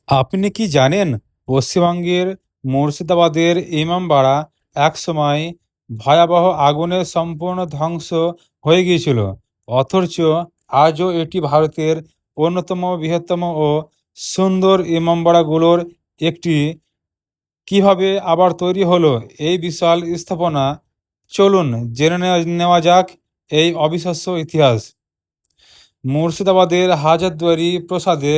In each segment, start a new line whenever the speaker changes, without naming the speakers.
আপনি কি জানেন পশ্চিমবঙ্গের মুর্শিদাবাদের ইমামবাড়া একসময় ভয়াবহ আগুনে সম্পূর্ণ ধ্বংস হয়ে গিয়েছিল, অথচ আজও এটি ভারতের অন্যতম বৃহত্তম ও সুন্দর ইমামবাড়াগুলোর একটি। কিভাবে আবার তৈরি হলো এই বিশাল স্থাপনা? চলুন জেনে নেওয়া যাক এই অবিশ্বাস্য ইতিহাস। মুর্শিদাবাদের হাজারদুয়ারি প্রাসাদে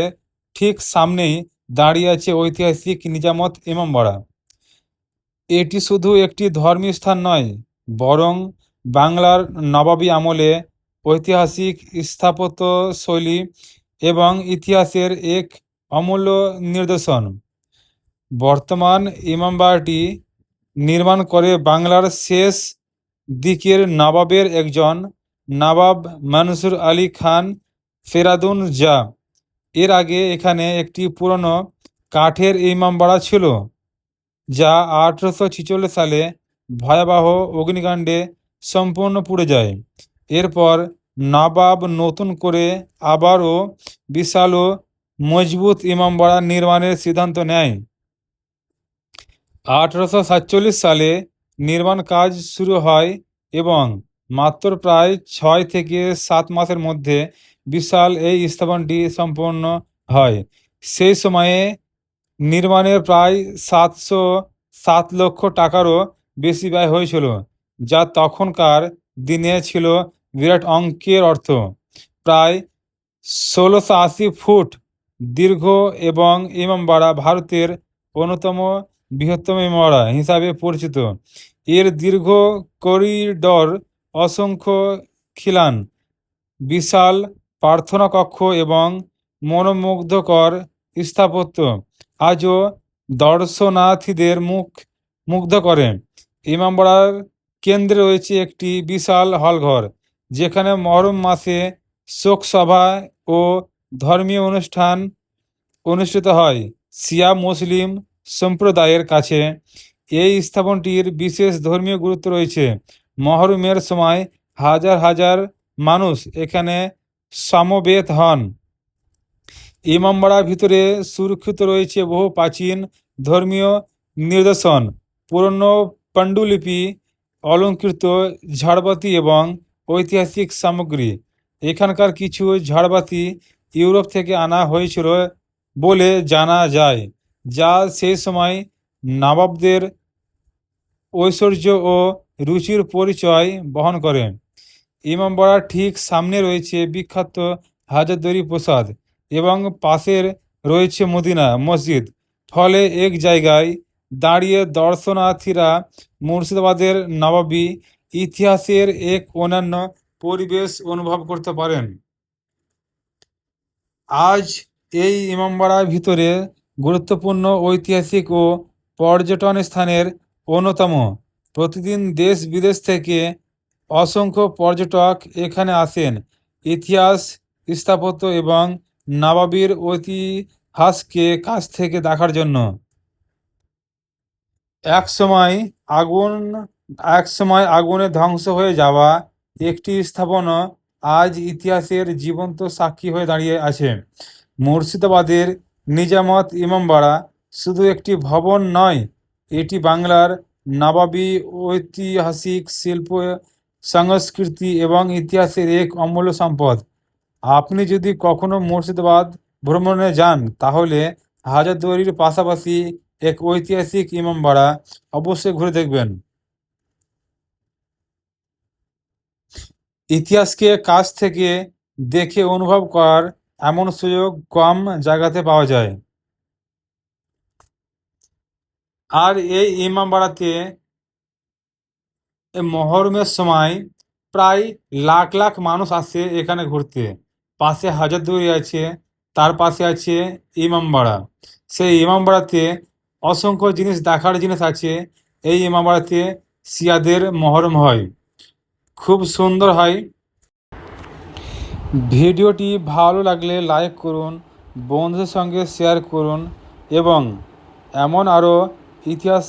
ঠিক সামনেই দাঁড়িয়ে আছে ঐতিহাসিক নিজামত ইমামবাড়া। এটি শুধু একটি ধর্মীয় স্থান নয়, বরং বাংলার নবাবী আমলে ঐতিহাসিক স্থাপত্য শৈলী এবং ইতিহাসের এক অমূল্য নিদর্শন। বর্তমান ইমামবাড়াটি নির্মাণ করে বাংলার শেষ দিকের নবাবের একজন, নবাব মনসুর আলী খান ফেরাদুন জা। এর আগে এখানে একটি পুরনো কাঠের ইমামবাড়া ছিল, যা 1846 সালে ভয়াবহ অগ্নিকাণ্ডে সম্পূর্ণ পুড়ে যায়। এরপর নবাব নতুন করে আবারও বিশাল ও মজবুত ইমামবাড়া নির্মাণের সিদ্ধান্ত নেয়। 1847 সালে নির্মাণ কাজ শুরু হয় এবং মাত্র প্রায় 6 থেকে 7 মাসের মধ্যে বিশাল এই স্থাপনটি সম্পন্ন হয়। সেই সময়ে নির্মাণে প্রায় 707 লক্ষ টাকারও বেশি ব্যয় হয়েছিল, যা তখনকার দিনে ছিল বিরাট অঙ্কের অর্থ। প্রায় 1680 ফুট দীর্ঘ এবং ইমামবাড়া ভারতের অন্যতম বৃহত্তম ইমামবাড়া হিসাবে পরিচিত। এর দীর্ঘ করিডর, অসংখ্য খিলান, বিশাল প্রার্থনা কক্ষ এবং মনোমুগ্ধকর স্থাপত্য আজও দর্শনার্থীদের মুগ্ধ করে। ইমামবাড়ার কেন্দ্রে রয়েছে একটি বিশাল হলঘর, যেখানে মহরম মাসে শোকসভা ও ধর্মীয় অনুষ্ঠান অনুষ্ঠিত হয়। শিয়া মুসলিম সম্প্রদায়ের কাছে এই স্থাপনটির বিশেষ ধর্মীয় গুরুত্ব রয়েছে। মহরমের সময় হাজার হাজার মানুষ এখানে সমবেত হন। ইমামবাড়ার ভিতরে সুরক্ষিত রয়েছে বহু প্রাচীন ধর্মীয় নিদর্শন, পুরনো পাণ্ডুলিপি, অলঙ্কৃত ঝাড়বাতি এবং ঐতিহাসিক সামগ্রী। এখানকার কিছু ঝাড়বাতি ইউরোপ থেকে আনা হয়েছিল বলে জানা যায়, যা সেই সময় নবাবদের ঐশ্বর্য ও রুচির পরিচয় বহন করে। ইমামবাড়ার ঠিক সামনে রয়েছে বিখ্যাত হাজারদুয়ারি প্রাসাদ এবং পাশের রয়েছে মদিনা মসজিদ। ফলে এক জায়গায় দাঁড়িয়ে দর্শনার্থীরা মুর্শিদাবাদের নবাবী ইতিহাসের এক অনন্য পরিবেশ অনুভব করতে পারেন। আজ এই ইমামবাড়ার ভিতরে গুরুত্বপূর্ণ ঐতিহাসিক ও পর্যটন স্থানের অন্যতম। প্রতিদিন দেশ বিদেশ থেকে অসংখ্য পর্যটক এখানে আসেন ইতিহাস, স্থাপত্য এবং নবাবীর ইতিহাসকে কাছ থেকে দেখার জন্য। একসময় আগুন একসময় আগুনে ধ্বংস হয়ে যাওয়া একটি স্থাপনা আজ ইতিহাসের জীবন্ত সাক্ষী হয়ে দাঁড়িয়ে আছে। মুর্শিদাবাদের নিজামত ইমামবাড়া শুধু একটি ভবন নয়, এটি বাংলার নবাবী ঐতিহাসিক শিল্প, সংস্কৃতি এবং ইতিহাসের এক অমূল্য সম্পদ। আপনি যদি কখনো মুর্শিদাবাদ ভ্রমণে যান, তাহলে হাজারদুয়ারির পাশাপাশি এক ঐতিহাসিক ইমামবাড়া অবশ্যই ঘুরে দেখবেন। ইতিহাসকে কাছ থেকে দেখে অনুভব করার এমন সুযোগ কম জায়গাতে পাওয়া যায়। আর এই ইমামবাড়াতে মহরমের সময় প্রায় লাখ লাখ মানুষ আসে এখানে ঘুরতে। পাশে হাজারদুয়ারি আছে, তার পাশে আছে ইমামবাড়া। সেই ইমামবাড়াতে অসংখ্য জিনিস দেখার জিনিস আছে। এই ইমামবাড়াতে শিয়াদের মহরম হয়, খুব সুন্দর হয়। ভিডিওটি ভালো লাগলে লাইক করুন, বন্ধুদের সঙ্গে শেয়ার করুন এবং এমন আরও ইতিহাস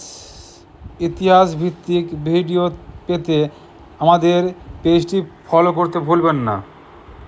ইতিহাস ভিত্তিক ভিডিও পেতে আমাদের পেজটি ফলো করতে ভুলবেন না।